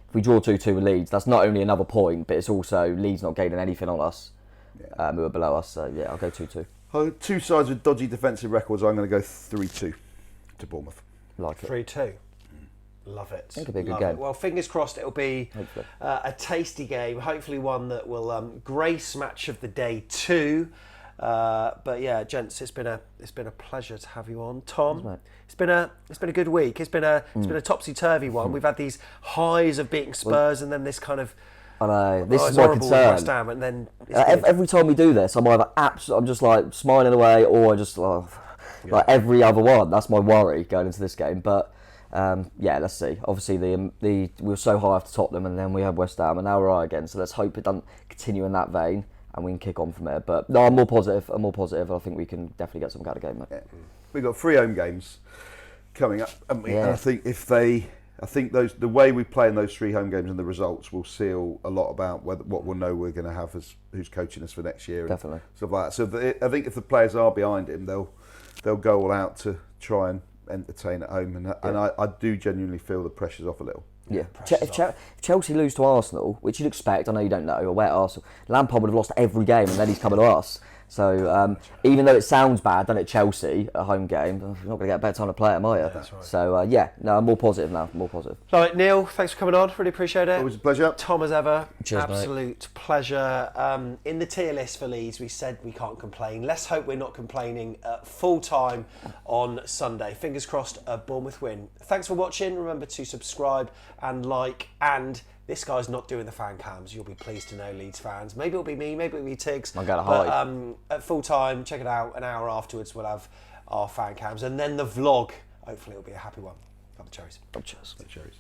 If we draw 2-2 with Leeds, that's not only another point, but it's also Leeds not gaining anything on us who are below us. So yeah, I'll go 2-2. Two sides with dodgy defensive records. I'm going to go 3-2 to Bournemouth. Like it. 3-2. Love it. I think it'll be a good game. Well, fingers crossed it'll be a tasty game. Hopefully one that will grace match of the day 2. But yeah, gents, it's been a pleasure to have you on, Tom. It's been a good week. It's been a topsy-turvy one. We've had these highs of beating Spurs and then this kind of I know this is my concern. West Ham, and then every time we do this, I'm either I'm just like smiling away, or I just like every other one. That's my worry going into this game. But let's see. Obviously, we were so high after Tottenham, and then we had West Ham, and now we're high again. So let's hope it doesn't continue in that vein, and we can kick on from there. But no, I'm more positive. I think we can definitely get something out of the game, mate. Yeah. We've got 3 home games coming up, and I think the way we play in those 3 home games and the results will seal a lot about what we'll know we're going to have as who's coaching us for next year. Definitely. And stuff like that. So I think if the players are behind him, they'll go all out to try and entertain at home, and I do genuinely feel the pressure's off a little. Yeah. If Chelsea lose to Arsenal, which you'd expect, I know you don't know, away at Arsenal, Lampard would have lost every game, and then he's coming to us. So even though it sounds bad, done at Chelsea, a home game, you're not going to get a better time to play it, am I? That's right. So I'm more positive now. More positive. All right, Neil, thanks for coming on. Really appreciate it. Always a pleasure. Tom, as ever, cheers, absolute pleasure. In the tier list for Leeds, we said we can't complain. Let's hope we're not complaining full time on Sunday. Fingers crossed, a Bournemouth win. Thanks for watching. Remember to subscribe and like, and this guy's not doing the fan cams. You'll be pleased to know, Leeds fans. Maybe it'll be me, maybe it'll be Tiggs. I'm going to hide. At full time, check it out. An hour afterwards, we'll have our fan cams. And then the vlog, hopefully it'll be a happy one. Up the Cherries. Up the Cherries. Cherries.